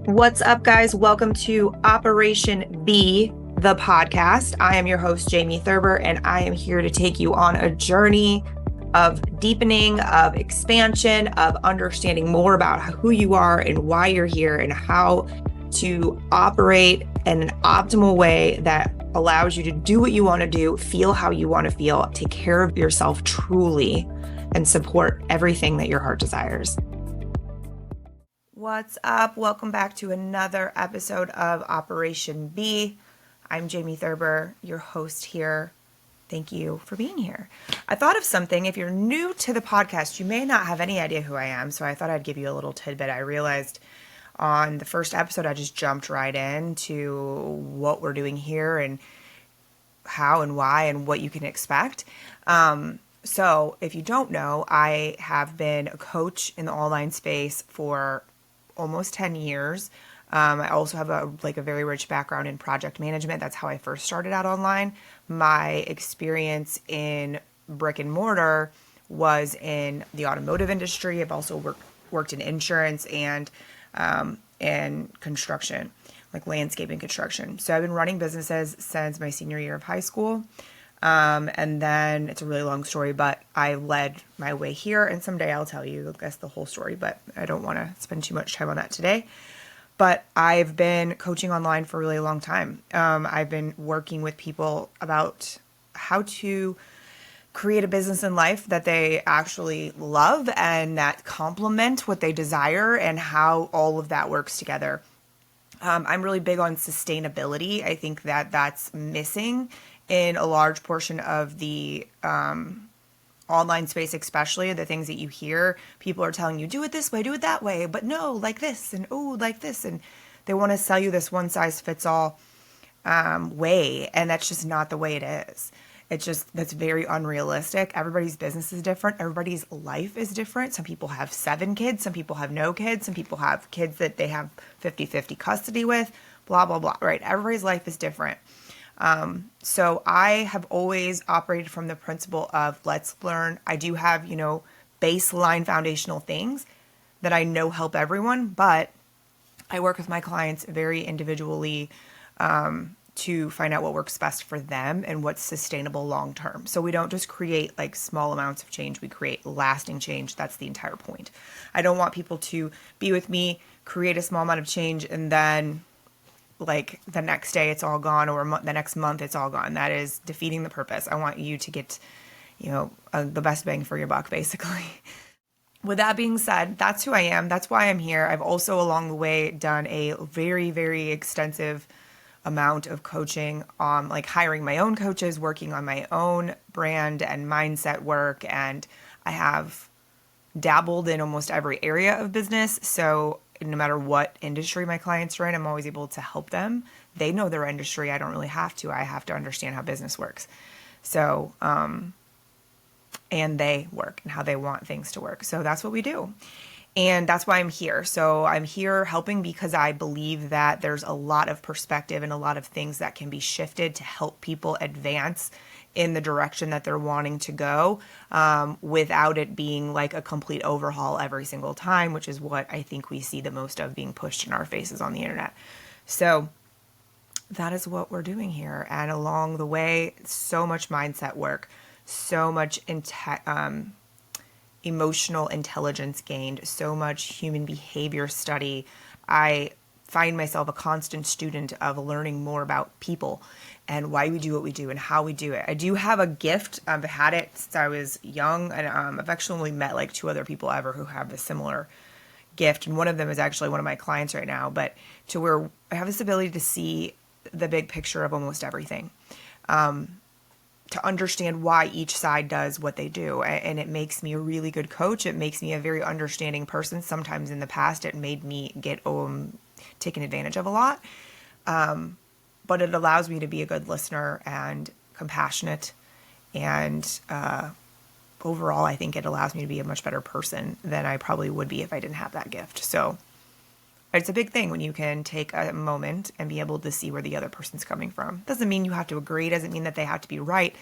What's up, guys? Welcome to Operation B, the podcast. I am your host, Jamie Thurber, and I am here to take you on a journey of deepening, of expansion, of understanding more about who you are and why you're here and how to operate in an optimal way that allows you to do what you want to do, feel how you want to feel, take care of yourself truly, and support everything that your heart desires. What's up? Welcome back to another episode of Operation B. I'm Jamie Thurber, your host here. Thank you for being here. I thought of something. If you're new to the podcast, you may not have any idea who I am, so I thought I'd give you a little tidbit. I realized on the first episode, I just jumped right into what we're doing here and how and why and what you can expect. So if you don't know, I have been a coach in the online space for almost 10 years. I also have a very rich background in project management. That's how I first started out online. My experience in brick and mortar was in the automotive industry. I've also worked in insurance and construction, like landscaping construction. So I've been running businesses since my senior year of high school. And then it's a really long story, but I led my way here, and someday I'll tell you, I guess, the whole story, but I don't want to spend too much time on that today. But I've been coaching online for a really long time. I've been working with people about how to create a business in life that they actually love and that complement what they desire and how all of that works together. I'm really big on sustainability. I think that that's missing in a large portion of the online space, especially the things that you hear. People are telling you, do it this way, do it that way, but no, like this, and oh, like this. And they want to sell you this one size fits all way. And that's just not the way it is. That's very unrealistic. Everybody's business is different. Everybody's life is different. Some people have 7 kids. Some people have no kids. Some people have kids that they have 50-50 custody with, blah, blah, blah, right? Everybody's life is different. So I have always operated from the principle of let's learn. I do have, baseline foundational things that I know help everyone, but I work with my clients very individually, to find out what works best for them and what's sustainable long term. So we don't just create like small amounts of change, we create lasting change. That's the entire point. I don't want people to be with me, create a small amount of change, and then like the next day it's all gone, or the next month it's all gone. That is defeating the purpose. I want you to get, the best bang for your buck, basically. With that being said, that's who I am. That's why I'm here. I've also along the way done a very, very extensive amount of coaching on like hiring my own coaches, working on my own brand and mindset work. And I have dabbled in almost every area of business. So no matter what industry my clients are in, I'm always able to help them. They know their industry. I don't really have to. I have to understand how business works. So, and they work and how they want things to work. So that's what we do. And that's why I'm here. So I'm here helping because I believe that there's a lot of perspective and a lot of things that can be shifted to help people advance in the direction that they're wanting to go, without it being like a complete overhaul every single time, which is what I think we see the most of being pushed in our faces on the internet. So that is what we're doing here. And along the way, so much mindset work, so much emotional intelligence gained, so much human behavior study. I find myself a constant student of learning more about people and why we do what we do and how we do it. I do have a gift. I've had it since I was young, and I've actually only met like 2 other people ever who have a similar gift, and one of them is actually one of my clients right now, but to where I have this ability to see the big picture of almost everything. To understand why each side does what they do. And it makes me a really good coach. It makes me a very understanding person. Sometimes in the past, it made me get taken advantage of a lot. But it allows me to be a good listener and compassionate. And overall, I think it allows me to be a much better person than I probably would be if I didn't have that gift. So it's a big thing when you can take a moment and be able to see where the other person's coming from. Doesn't mean you have to agree. Doesn't mean that they have to be right.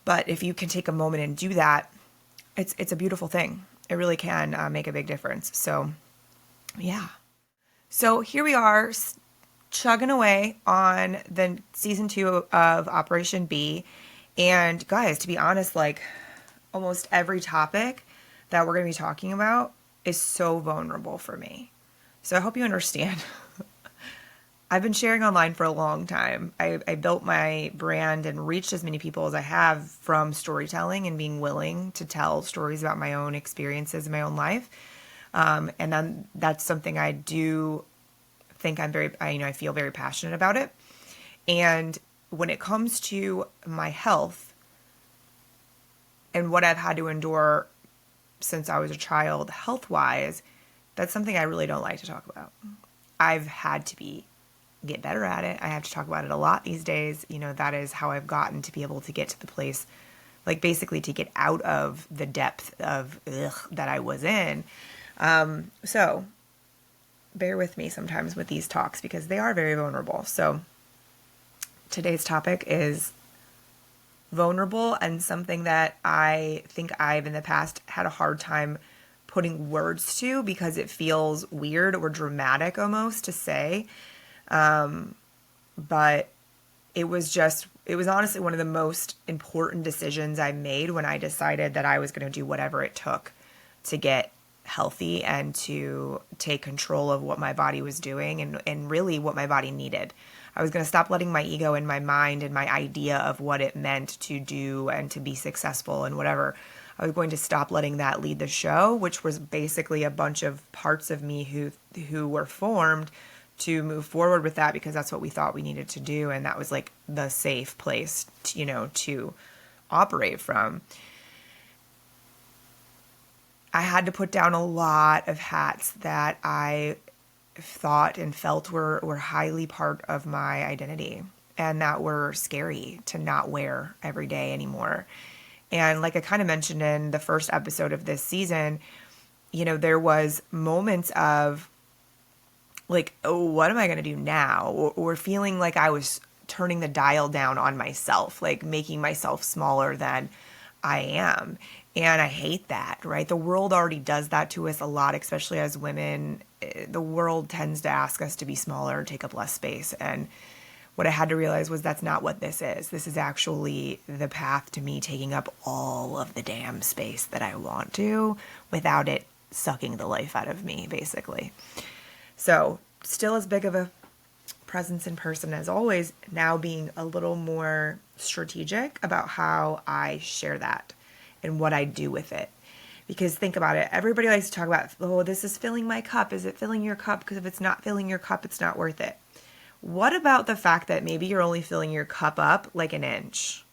But if you can take a moment and do that, it's a beautiful thing. It really can make a big difference. So, yeah. So here we are, chugging away on the season 2 of Operation B. And guys, to be honest, like almost every topic that we're going to be talking about is so vulnerable for me. So I hope you understand. I've been sharing online for a long time. I built my brand and reached as many people as I have from storytelling and being willing to tell stories about my own experiences in my own life. And then that's something I do think I feel very passionate about it. And when it comes to my health and what I've had to endure since I was a child, health-wise, that's something I really don't like to talk about. I've had to get better at it. I have to talk about it a lot these days. That is how I've gotten to be able to get to the place, like basically to get out of the depth of that I was in. So bear with me sometimes with these talks because they are very vulnerable. So today's topic is vulnerable and something that I think I've in the past had a hard time putting words to because it feels weird or dramatic almost to say. But it was honestly one of the most important decisions I made when I decided that I was going to do whatever it took to get healthy and to take control of what my body was doing and really what my body needed. I was going to stop letting my ego and my mind and my idea of what it meant to do and to be successful and whatever. I was going to stop letting that lead the show, which was basically a bunch of parts of me who were formed to move forward with that because that's what we thought we needed to do. And that was like the safe place, to operate from. I had to put down a lot of hats that I thought and felt were highly part of my identity and that were scary to not wear every day anymore. And like I kind of mentioned in the first episode of this season, there was moments of like, oh, what am I going to do now? Or feeling like I was turning the dial down on myself, like making myself smaller than I am. And I hate that, right? The world already does that to us a lot, especially as women. The world tends to ask us to be smaller and take up less space. And what I had to realize was that's not what this is. This is actually the path to me taking up all of the damn space that I want to without it sucking the life out of me, basically. So still as big of a presence in person as always, now being a little more strategic about how I share that and what I do with it. Because think about it. Everybody likes to talk about, oh, this is filling my cup. Is it filling your cup? Because if it's not filling your cup, it's not worth it. What about the fact that maybe you're only filling your cup up like an inch?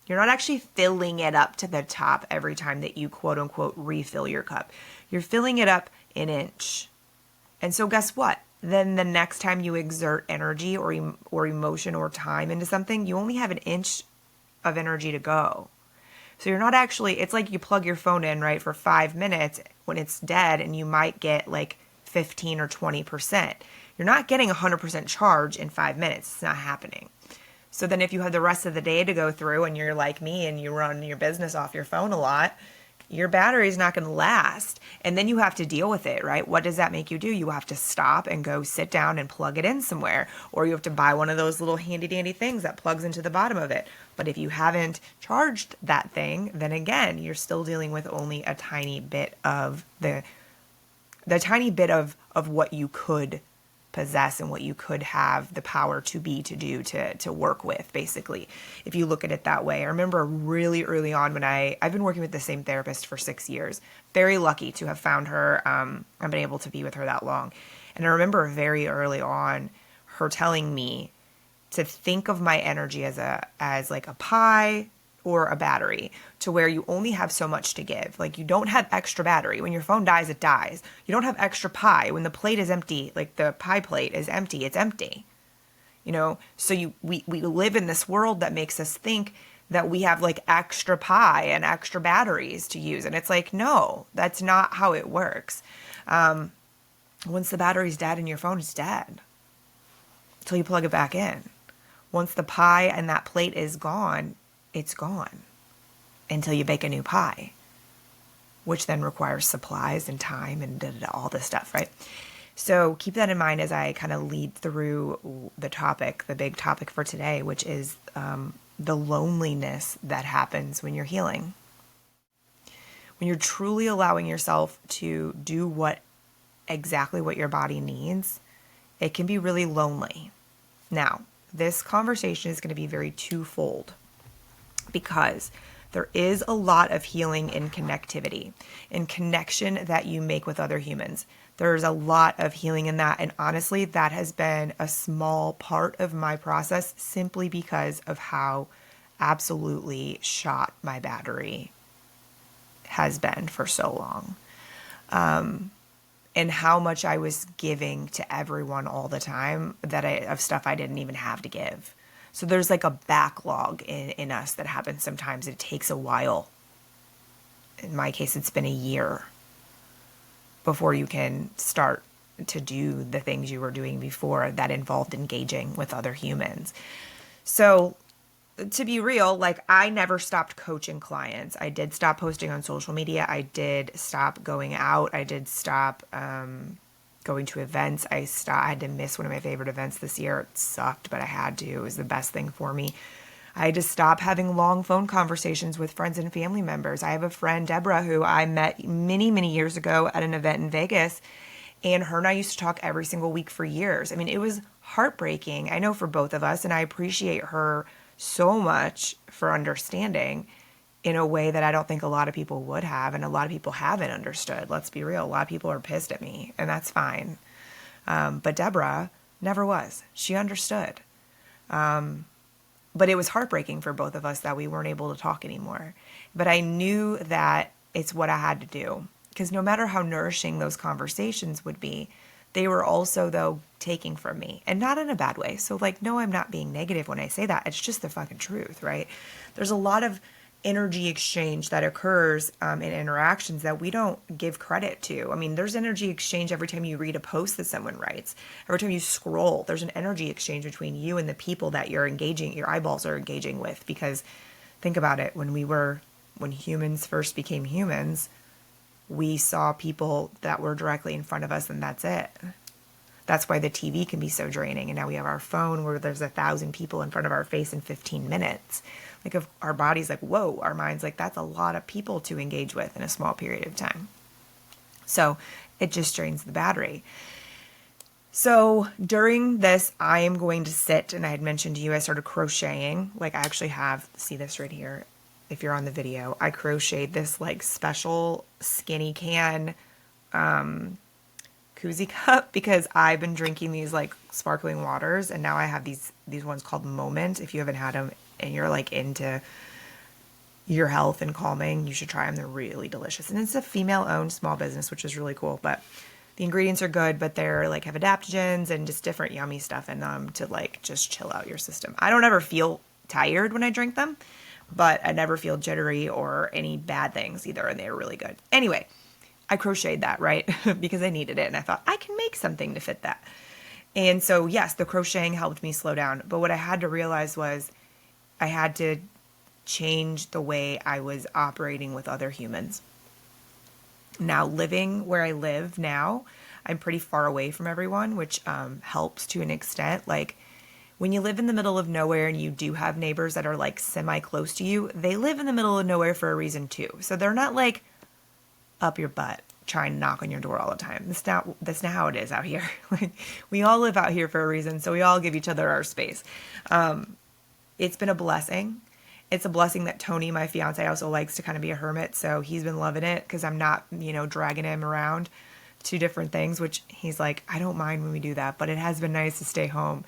You're not actually filling it up to the top every time that you quote unquote refill your cup. You're filling it up an inch. And so guess what? Then the next time you exert energy or emotion or time into something, you only have an inch of energy to go. So you're not actually, it's like you plug your phone in, right, for 5 minutes when it's dead and you might get like 15 or 20%. You're not getting 100% charge in 5 minutes. It's not happening. So then if you have the rest of the day to go through and you're like me and you run your business off your phone a lot, your battery is not going to last. And then you have to deal with it, right? What does that make you do? You have to stop and go sit down and plug it in somewhere. Or you have to buy one of those little handy dandy things that plugs into the bottom of it. But if you haven't charged that thing, then again, you're still dealing with only a tiny bit of the tiny bit of what you could possess and what you could have the power to be, to do, to work with, basically, if you look at it that way. I remember really early on when I've been working with the same therapist for 6 years. Very lucky to have found her. I've been able to be with her that long. And I remember very early on her telling me to think of my energy as like a pie or a battery, to where you only have so much to give. Like you don't have extra battery. When your phone dies, it dies. You don't have extra pie. When the plate is empty, like the pie plate is empty, it's empty. So we live in this world that makes us think that we have like extra pie and extra batteries to use. And it's like, no, that's not how it works. Once the battery's dead and your phone is dead, until you plug it back in. Once the pie and that plate is gone, it's gone until you bake a new pie, which then requires supplies and time and all this stuff, right? So keep that in mind as I kind of lead through the topic, the big topic for today, which is the loneliness that happens when you're healing. When you're truly allowing yourself to do exactly what your body needs, it can be really lonely. Now, this conversation is going to be very twofold because there is a lot of healing in connectivity, in connection that you make with other humans. There's a lot of healing in that. And honestly, that has been a small part of my process simply because of how absolutely shot my battery has been for so long. And how much I was giving to everyone all the time of stuff I didn't even have to give. So there's like a backlog in us that happens sometimes. It takes a while. In my case, it's been a year before you can start to do the things you were doing before that involved engaging with other humans. So to be real, like I never stopped coaching clients. I did stop posting on social media. I did stop going out. I did stop going to events. I had to miss one of my favorite events this year. It sucked, but I had to. It was the best thing for me. I had to stop having long phone conversations with friends and family members. I have a friend, Deborah, who I met many, many years ago at an event in Vegas, and her and I used to talk every single week for years. I mean, it was heartbreaking, I know, for both of us, and I appreciate her so much for understanding in a way that I don't think a lot of people would have, and a lot of people haven't understood. Let's be real. A lot of people are pissed at me, and that's fine. But Deborah never was. She understood. But it was heartbreaking for both of us that we weren't able to talk anymore. But I knew that it's what I had to do, because no matter how nourishing those conversations would be, they were also, though, taking from me, and not in a bad way. So like, no, I'm not being negative when I say that. It's just the fucking truth, right? There's a lot of energy exchange that occurs in interactions that we don't give credit to. I mean, there's energy exchange every time you read a post that someone writes. Every time you scroll, there's an energy exchange between you and the people that you're engaging, your eyeballs are engaging with. Because think about it, when humans first became humans, we saw people that were directly in front of us, and that's it. That's why the TV can be so draining. And now we have our phone where there's 1,000 people in front of our face in 15 minutes. Like, if our body's like, whoa, our mind's like, that's a lot of people to engage with in a small period of time. So it just drains the battery. So during this, I am going to sit, and I had mentioned to you, I started crocheting. Like, I actually have, see this right here. If you're on the video, I crocheted this like special skinny can koozie cup because I've been drinking these like sparkling waters, and now I have these ones called Moment. If you haven't had them and you're like into your health and calming, you should try them. They're really delicious, and it's a female-owned small business, which is really cool. But the ingredients are good, but they're like have adaptogens and just different yummy stuff in them to like just chill out your system. I don't ever feel tired when I drink them, but I never feel jittery or any bad things either, and they're really good. Anyway, I crocheted that, right? Because I needed it, and I thought, I can make something to fit that. And so, yes, the crocheting helped me slow down. But what I had to realize was I had to change the way I was operating with other humans. Now, living where I live now, I'm pretty far away from everyone, which helps to an extent. Like, when you live in the middle of nowhere and you do have neighbors that are like semi-close to you, they live in the middle of nowhere for a reason too. So they're not like up your butt trying to knock on your door all the time. That's not how it is out here. Like, we all live out here for a reason, so we all give each other our space. It's been a blessing. It's a blessing that Tony, my fiance, also likes to kind of be a hermit, so he's been loving it because I'm not, dragging him around to different things, which he's like, I don't mind when we do that, but it has been nice to stay home.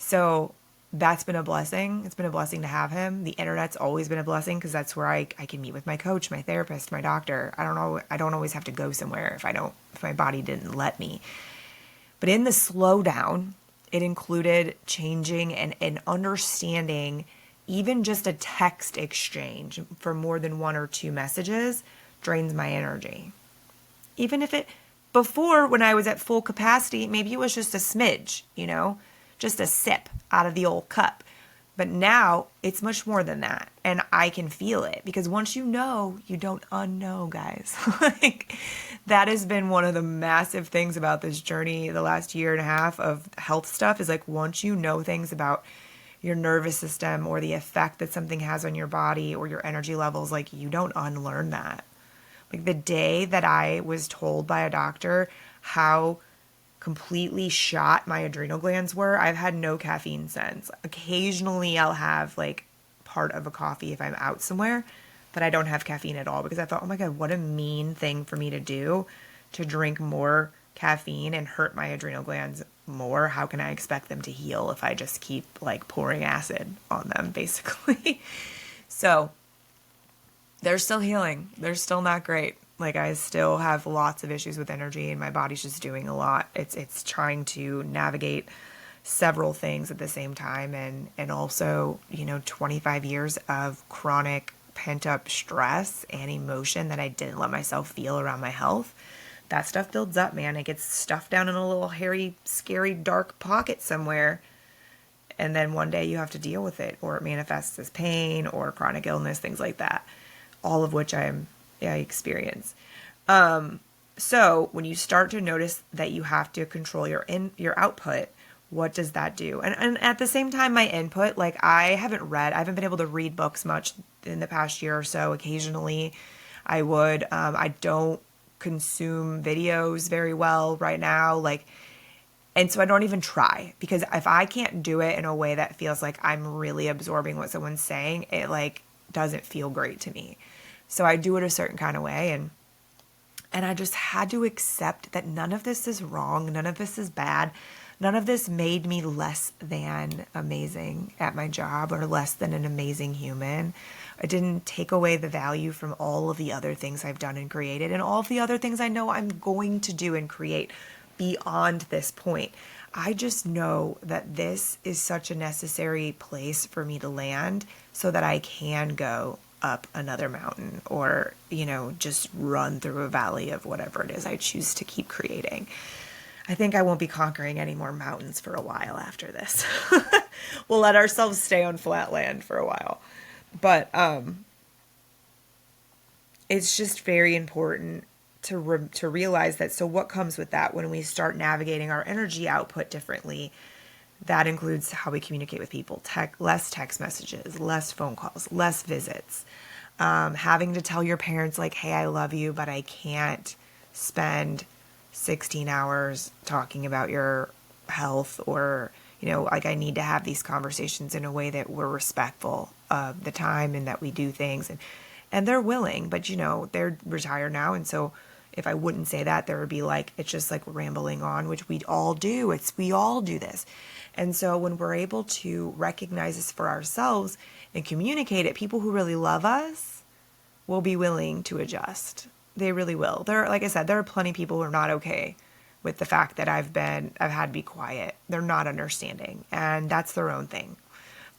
So that's been a blessing. It's been a blessing to have him. The internet's always been a blessing because that's where I can meet with my coach, my therapist, my doctor. I don't always have to go somewhere if my body didn't let me. But in the slowdown, it included changing and understanding even just a text exchange for more than one or two messages drains my energy. Even if before, when I was at full capacity, maybe it was just a smidge, just a sip out of the old cup. But now it's much more than that. And I can feel it because once you know, you don't unknow, guys. Like, that has been one of the massive things about this journey the last year and a half of health stuff is like, once you know things about your nervous system or the effect that something has on your body or your energy levels, like, you don't unlearn that. Like, the day that I was told by a doctor how completely shot my adrenal glands were, I've had no caffeine since. Occasionally I'll have like part of a coffee if I'm out somewhere, but I don't have caffeine at all because I thought, oh my God, what a mean thing for me to do, to drink more caffeine and hurt my adrenal glands more. How can I expect them to heal if I just keep like pouring acid on them, basically? So they're still healing. They're still not great. Like, I still have lots of issues with energy and my body's just doing a lot. It's trying to navigate several things at the same time. And also, 25 years of chronic pent up stress and emotion that I didn't let myself feel around my health. That stuff builds up, man. It gets stuffed down in a little hairy, scary, dark pocket somewhere. And then one day you have to deal with it, or it manifests as pain or chronic illness, things like that. All of which I experience. So when you start to notice that you have to control your output, what does that do? And at the same time, my input, like, I haven't been able to read books much in the past year or so. Occasionally I would. I don't consume videos very well right now. Like, and so I don't even try, because if I can't do it in a way that feels like I'm really absorbing what someone's saying, it like doesn't feel great to me. So I do it a certain kind of way. And I just had to accept that none of this is wrong. None of this is bad. None of this made me less than amazing at my job or less than an amazing human. It didn't take away the value from all of the other things I've done and created and all of the other things I know I'm going to do and create beyond this point. I just know that this is such a necessary place for me to land so that I can go up another mountain or, just run through a valley of whatever it is I choose to keep creating. I think I won't be conquering any more mountains for a while after this. We'll let ourselves stay on flat land for a while. But it's just very important to realize that. So what comes with that when we start navigating our energy output differently? That includes how we communicate with people, less text messages, less phone calls, less visits, having to tell your parents like, hey, I love you, but I can't spend 16 hours talking about your health, or, like, I need to have these conversations in a way that we're respectful of the time and that we do things. And they're willing, but, they're retired now. And so if I wouldn't say that, there would be like, it's just like rambling on, which we all do. We all do this. And so when we're able to recognize this for ourselves and communicate it, people who really love us will be willing to adjust. They really will. Like I said, there are plenty of people who are not okay with the fact that I've had to be quiet. They're not understanding, and that's their own thing.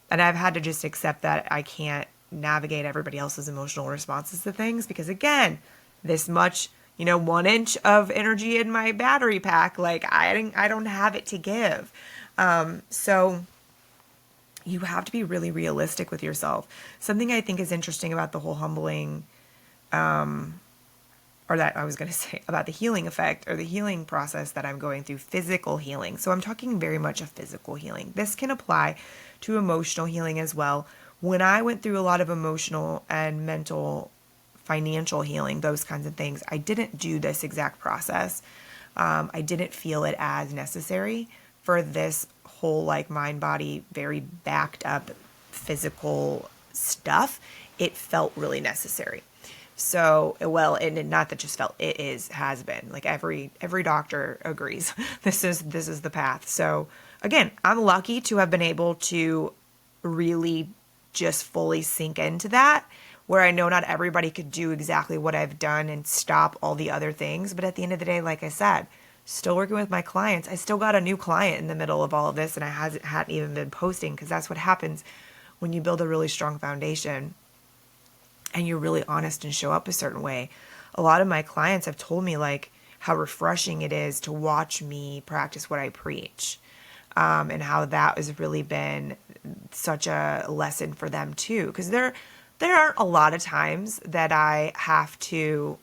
And I've had to just accept that I can't navigate everybody else's emotional responses to things, because again, this much, 1 inch of energy in my battery pack, like I don't have it to give. So you have to be really realistic with yourself. Something I think is interesting about the whole humbling, or that I was going to say about the healing effect or the healing process that I'm going through, physical healing. So I'm talking very much of physical healing. This can apply to emotional healing as well. When I went through a lot of emotional and mental, financial healing, those kinds of things, I didn't do this exact process. I didn't feel it as necessary for this whole like mind, body, very backed up physical stuff. It felt really necessary. So, well, and not that just felt, has been, like every doctor agrees. This is the path. So again, I'm lucky to have been able to really just fully sink into that, where I know not everybody could do exactly what I've done and stop all the other things. But at the end of the day, like I said, still working with my clients. I still got a new client in the middle of all of this, and I hadn't even been posting, because that's what happens when you build a really strong foundation and you're really honest and show up a certain way. A lot of my clients have told me like how refreshing it is to watch me practice what I preach, and how that has really been such a lesson for them too, because there are a lot of times that I have to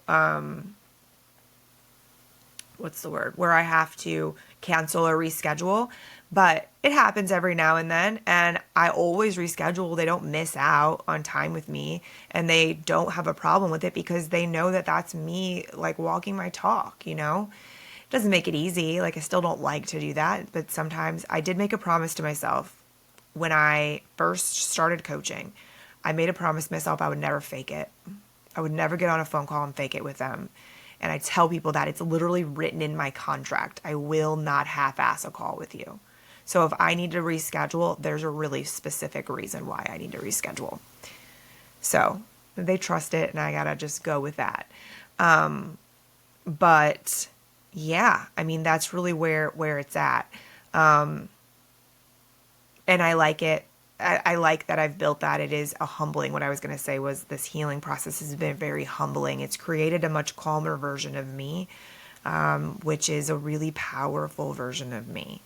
what's the word, where I have to cancel or reschedule, but it happens every now and then, and I always reschedule. They don't miss out on time with me, and they don't have a problem with it because they know that that's me, like, walking my talk, you know? It doesn't make it easy. Like, I still don't like to do that, but sometimes I did make a promise to myself when I first started coaching. I made a promise to myself I would never fake it. I would never get on a phone call and fake it with them. And I tell people that it's literally written in my contract. I will not half-ass a call with you. So if I need to reschedule, there's a really specific reason why I need to reschedule. So they trust it, and I gotta just go with that. But yeah, I mean, that's really where it's at. And I like it. I like that I've built that. It is a humbling. What I was going to say was this healing process has been very humbling. It's created a much calmer version of me, which is a really powerful version of me.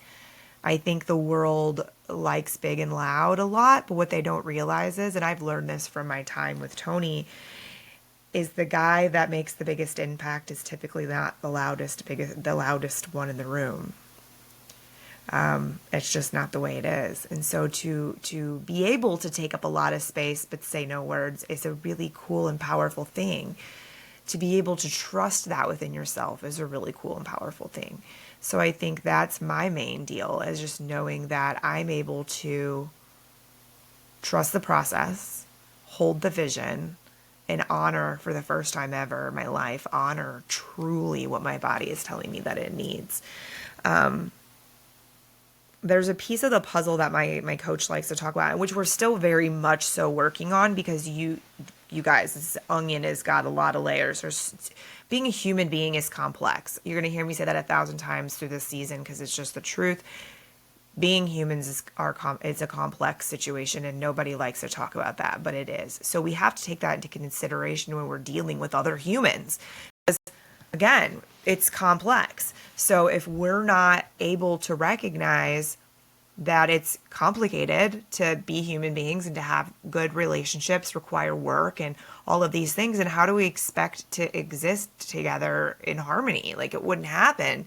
I think the world likes big and loud a lot, but what they don't realize is, and I've learned this from my time with Tony, is the guy that makes the biggest impact is typically not the loudest one in the room. It's just not the way it is. And so to be able to take up a lot of space but say no words is a really cool and powerful thing. To be able to trust that within yourself is a really cool and powerful thing. So I think that's my main deal, is just knowing that I'm able to trust the process, hold the vision, and honor, for the first time ever in my life, honor truly what my body is telling me that it needs. There's a piece of the puzzle that my coach likes to talk about, which we're still very much so working on, because you guys, this onion has got a lot of layers. Being a human being is complex. You're going to hear me say that 1,000 times through this season, because it's just the truth. Being humans is a complex situation, and nobody likes to talk about that, but it is. So we have to take that into consideration when we're dealing with other humans. Because, again, it's complex. So if we're not able to recognize that it's complicated to be human beings and to have good relationships, require work and all of these things, and how do we expect to exist together in harmony? Like, it wouldn't happen.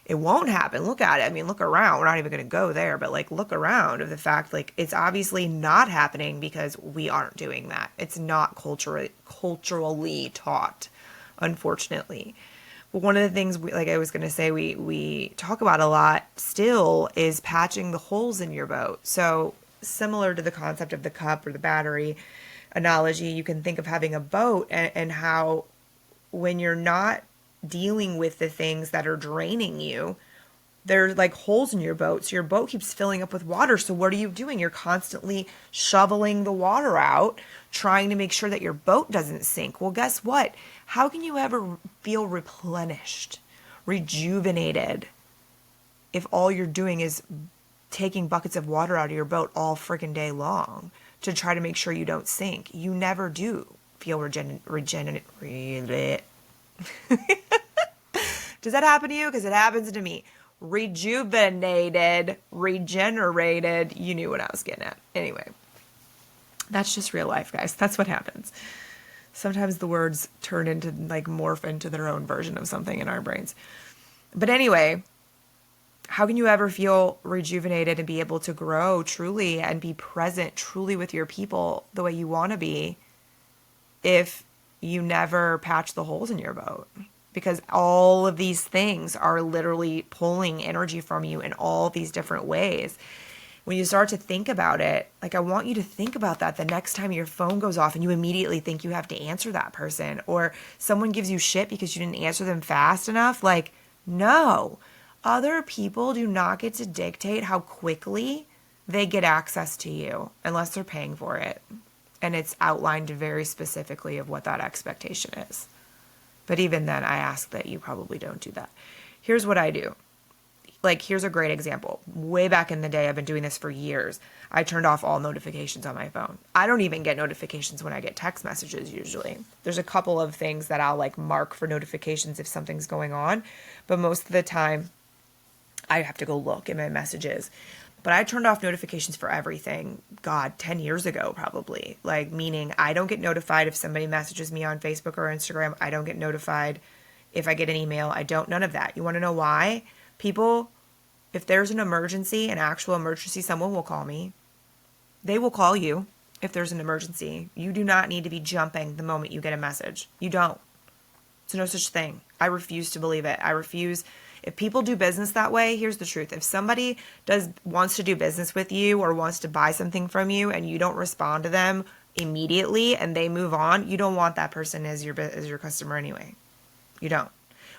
It won't happen. Look at it. I mean, look around. We're not even going to go there, but like, look around of the fact, like, it's obviously not happening because we aren't doing that. It's not culturally taught, unfortunately. But one of the things, like I was going to say, we talk about a lot still is patching the holes in your boat. So similar to the concept of the cup or the battery analogy, you can think of having a boat and how when you're not dealing with the things that are draining you, there's like holes in your boat. So your boat keeps filling up with water. So what are you doing? You're constantly shoveling the water out, trying to make sure that your boat doesn't sink. Well, guess what? How can you ever feel replenished, rejuvenated, if all you're doing is taking buckets of water out of your boat all friggin' day long to try to make sure you don't sink? You never do feel regenerated. Does that happen to you? Because it happens to me. Rejuvenated, regenerated. You knew what I was getting at. Anyway, that's just real life, guys. That's what happens. Sometimes the words turn into, like, morph into their own version of something in our brains. But anyway, how can you ever feel rejuvenated and be able to grow truly and be present truly with your people the way you want to be if you never patch the holes in your boat? Because all of these things are literally pulling energy from you in all these different ways. When you start to think about it, like, I want you to think about that the next time your phone goes off and you immediately think you have to answer that person, or someone gives you shit because you didn't answer them fast enough. Like, no, other people do not get to dictate how quickly they get access to you unless they're paying for it. And it's outlined very specifically of what that expectation is. But even then, I ask that you probably don't do that. Here's what I do. Like, here's a great example. Way back in the day, I've been doing this for years. I turned off all notifications on my phone. I don't even get notifications when I get text messages usually. There's a couple of things that I'll, like, mark for notifications if something's going on. But most of the time, I have to go look in my messages. But I turned off notifications for everything, God, 10 years ago probably. Like, meaning I don't get notified if somebody messages me on Facebook or Instagram. I don't get notified if I get an email. I don't, none of that. You want to know why? People, if there's an emergency, an actual emergency, someone will call me. They will call you if there's an emergency. You do not need to be jumping the moment you get a message. You don't. There's no such thing. I refuse to believe it. I refuse. If people do business that way, here's the truth. If somebody wants to do business with you or wants to buy something from you and you don't respond to them immediately and they move on, you don't want that person as your customer anyway. You don't.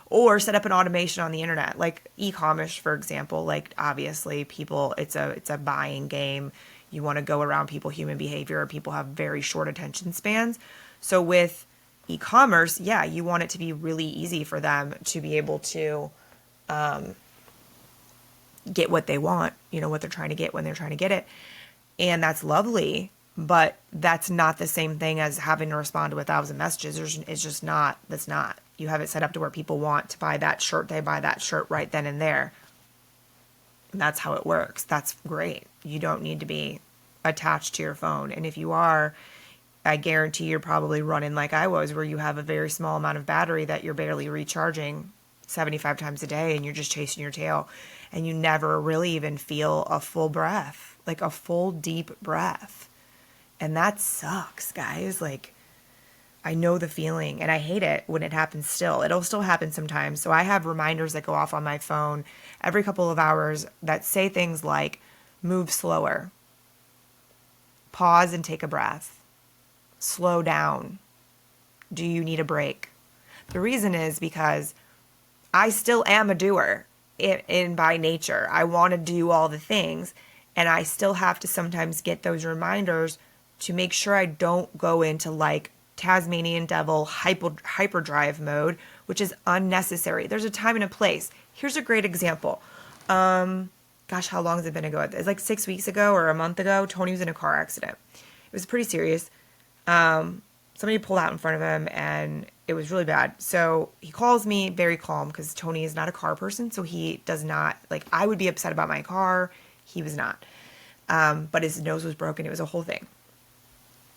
Or set up an automation on the internet, like e-commerce, for example. Like, obviously, people, it's a buying game. You want to go around human behavior. People have very short attention spans. So with e-commerce, yeah, you want it to be really easy for them to be able to get what they want, what they're trying to get when they're trying to get it. And that's lovely, but that's not the same thing as having to respond to 1,000 messages. It's just not, that's not. You have it set up to where people want to buy that shirt. They buy that shirt right then and there. And that's how it works. That's great. You don't need to be attached to your phone. And if you are, I guarantee you're probably running like I was, where you have a very small amount of battery that you're barely recharging 75 times a day and you're just chasing your tail and you never really even feel a full breath, like a full deep breath. And that sucks, guys. Like, I know the feeling and I hate it when it happens still. It'll still happen sometimes. So I have reminders that go off on my phone every couple of hours that say things like, move slower, pause and take a breath, slow down, do you need a break? The reason is because I still am a doer in by nature. I want to do all the things, and I still have to sometimes get those reminders to make sure I don't go into like Tasmanian devil hyperdrive mode, which is unnecessary. There's a time and a place. Here's a great example. Gosh, how long has it been ago? It's like 6 weeks ago or a month ago. Tony was in a car accident. It was pretty serious. Somebody pulled out in front of him and it was really bad. So he calls me very calm because Tony is not a car person. So he does not, like, I would be upset about my car. He was not. But his nose was broken. It was a whole thing.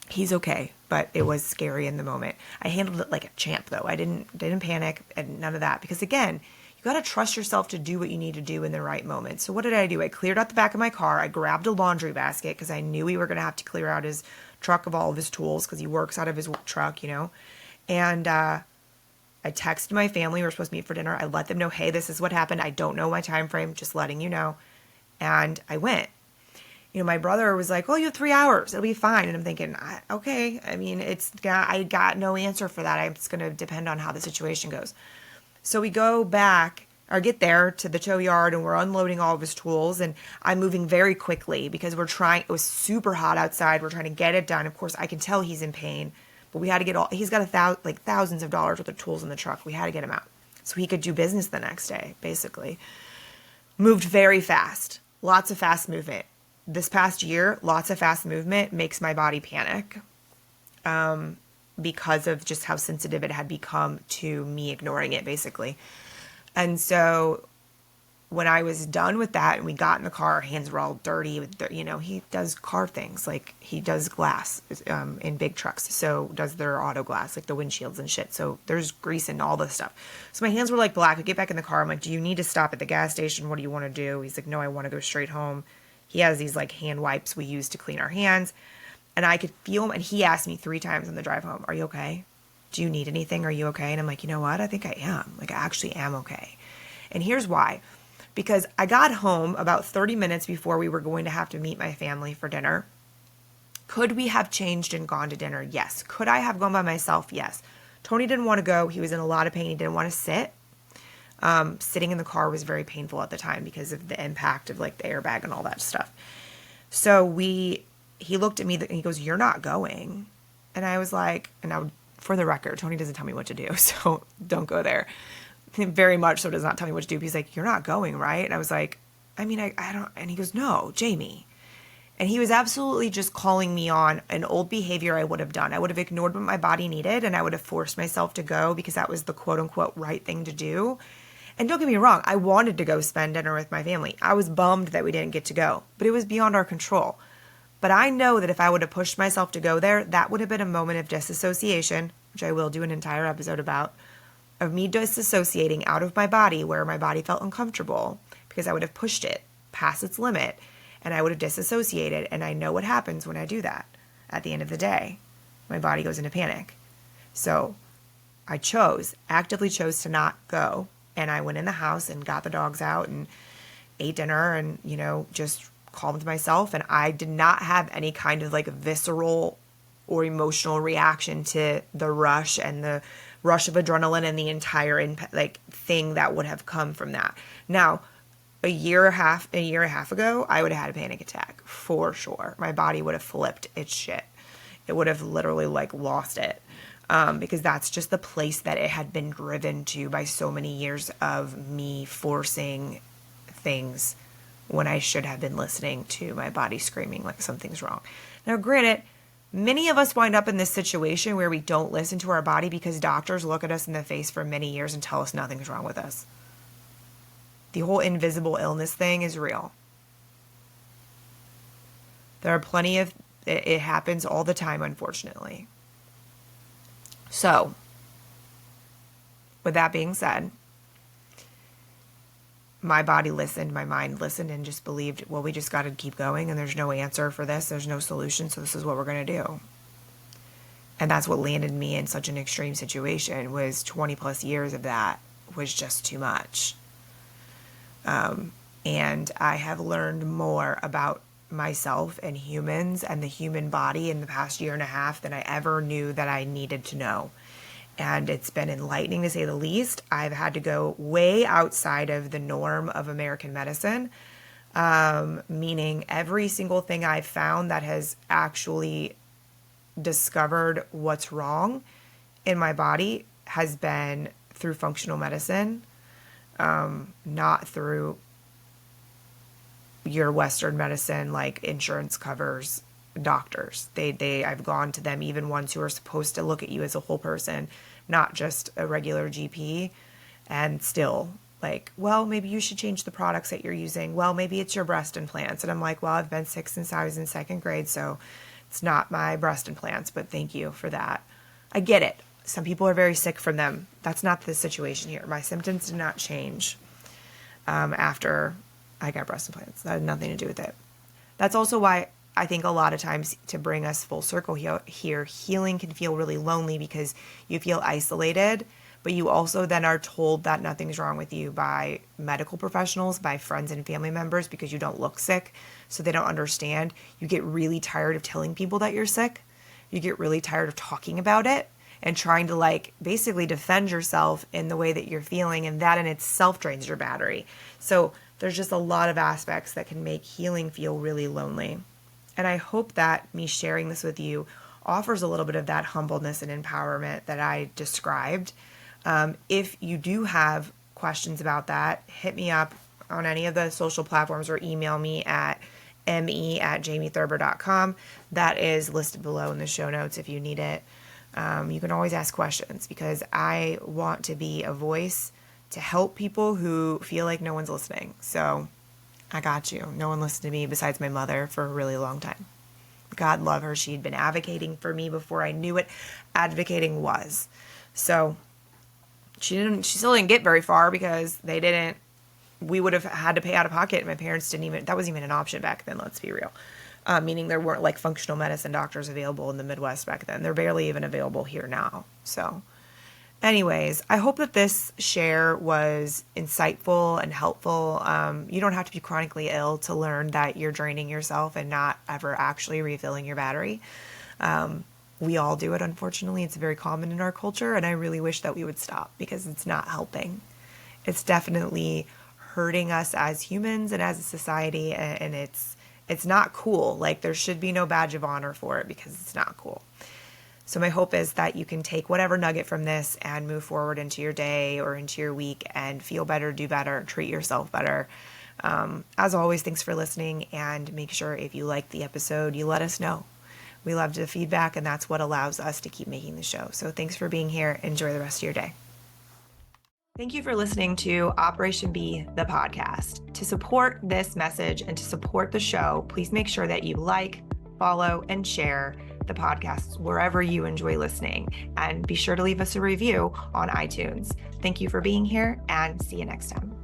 He's okay, but it was scary in the moment. I handled it like a champ though. I didn't panic and none of that, because again, you got to trust yourself to do what you need to do in the right moment. So what did I do? I cleared out the back of my car. I grabbed a laundry basket because I knew we were going to have to clear out his truck of all of his tools because he works out of his truck, And I texted my family. We were supposed to meet for dinner. I let them know, hey, this is what happened. I don't know my time frame, just letting you know. And I went. My brother was like, oh, you have 3 hours. It'll be fine. And I'm thinking, okay. I mean, I got no answer for that. It's going to depend on how the situation goes. So we go back or get there to the tow yard and we're unloading all of his tools. And I'm moving very quickly because it was super hot outside. We're trying to get it done. Of course, I can tell he's in pain, but we had to get he's got thousands of dollars worth of tools in the truck. We had to get him out so he could do business the next day, basically. Moved very fast. Lots of fast movement. This past year, lots of fast movement makes my body panic because of just how sensitive it had become to me ignoring it, basically. And so when I was done with that and we got in the car, our hands were all dirty. He does car things. Like, he does glass in big trucks. So does their auto glass, like the windshields and shit. So there's grease and all this stuff. So my hands were like black. I get back in the car. I'm like, do you need to stop at the gas station? What do you want to do? He's like, no, I want to go straight home. He has these like hand wipes we use to clean our hands. And I could feel him. And he asked me 3 times on the drive home, are you okay? Do you need anything? Are you okay? And I'm like, you know what? I think I am. Like, I actually am okay. And here's why. Because I got home about 30 minutes before we were going to have to meet my family for dinner. Could we have changed and gone to dinner? Yes. Could I have gone by myself? Yes. Tony didn't want to go. He was in a lot of pain. He didn't want to sit. Sitting in the car was very painful at the time because of the impact of like the airbag and all that stuff. So he looked at me and he goes, you're not going. And I was like, for the record, Tony doesn't tell me what to do. So don't go there. He very much so does not tell me what to do. He's like, you're not going, right? And I was like, I mean, I don't. And he goes, no, Jamie. And he was absolutely just calling me on an old behavior I would have done. I would have ignored what my body needed and I would have forced myself to go because that was the quote unquote right thing to do. And don't get me wrong, I wanted to go spend dinner with my family. I was bummed that we didn't get to go, but it was beyond our control. But I know that if I would have pushed myself to go there, that would have been a moment of disassociation, which I will do an entire episode about, of me disassociating out of my body where my body felt uncomfortable because I would have pushed it past its limit and I would have disassociated. And I know what happens when I do that. At the end of the day, my body goes into panic. So I actively chose to not go. And I went in the house and got the dogs out and ate dinner and, just calmed myself. And I did not have any kind of like visceral or emotional reaction to the rush and the rush of adrenaline and the entire thing that would have come from that. Now, a year and a half ago, I would have had a panic attack for sure. My body would have flipped its shit. It would have literally lost it. Because that's just the place that it had been driven to by so many years of me forcing things when I should have been listening to my body screaming like something's wrong. Now, granted, many of us wind up in this situation where we don't listen to our body because doctors look at us in the face for many years and tell us nothing's wrong with us. The whole invisible illness thing is real. There are plenty of, it happens all the time, unfortunately. So, with that being said, my body listened, my mind listened, and just believed, well, we just got to keep going, and there's no answer for this, there's no solution, so this is what we're going to do. And that's what landed me in such an extreme situation, was 20 plus years of that was just too much. And I have learned more about myself and humans and the human body in the past year and a half than I ever knew that I needed to know. And it's been enlightening to say the least. I've had to go way outside of the norm of American medicine, meaning every single thing I've found that has actually discovered what's wrong in my body has been through functional medicine, not through your Western medicine, like insurance covers doctors. I've gone to them, even ones who are supposed to look at you as a whole person, not just a regular GP, and still well, maybe you should change the products that you're using. Well, maybe it's your breast implants. And I'm like, well, I've been sick since I was in second grade, so it's not my breast implants, but thank you for that. I get it. Some people are very sick from them. That's not the situation here. My symptoms did not change after I got breast implants. That had nothing to do with it. That's also why I think a lot of times, to bring us full circle here, healing can feel really lonely because you feel isolated, but you also then are told that nothing's wrong with you by medical professionals, by friends and family members, because you don't look sick, so they don't understand. You get really tired of telling people that you're sick. You get really tired of talking about it and trying to basically defend yourself in the way that you're feeling, and that in itself drains your battery. So there's just a lot of aspects that can make healing feel really lonely. And I hope that me sharing this with you offers a little bit of that humbleness and empowerment that I described. If you do have questions about that, hit me up on any of the social platforms or email me at me@jamiethurber.com. That is listed below in the show notes if you need it. You can always ask questions because I want to be a voice to help people who feel like no one's listening. So I got you. No one listened to me besides my mother for a really long time. God love her. She'd been advocating for me before I knew what advocating was. So she still didn't get very far because we would have had to pay out of pocket. My parents that wasn't even an option back then, let's be real. Meaning there weren't functional medicine doctors available in the Midwest back then. They're barely even available here now. So anyways, I hope that this share was insightful and helpful. You don't have to be chronically ill to learn that you're draining yourself and not ever actually refilling your battery. We all do it, unfortunately. It's very common in our culture, and I really wish that we would stop because it's not helping. It's definitely hurting us as humans and as a society, and it's not cool. There should be no badge of honor for it because it's not cool. So my hope is that you can take whatever nugget from this and move forward into your day or into your week and feel better, do better, treat yourself better. As always, thanks for listening, and make sure if you like the episode, you let us know. We love the feedback, and that's what allows us to keep making the show. So thanks for being here. Enjoy the rest of your day. Thank you for listening to Operation B, the podcast. To support this message and to support the show, please make sure that you like, follow, and share the podcasts wherever you enjoy listening. And be sure to leave us a review on iTunes. Thank you for being here, and see you next time.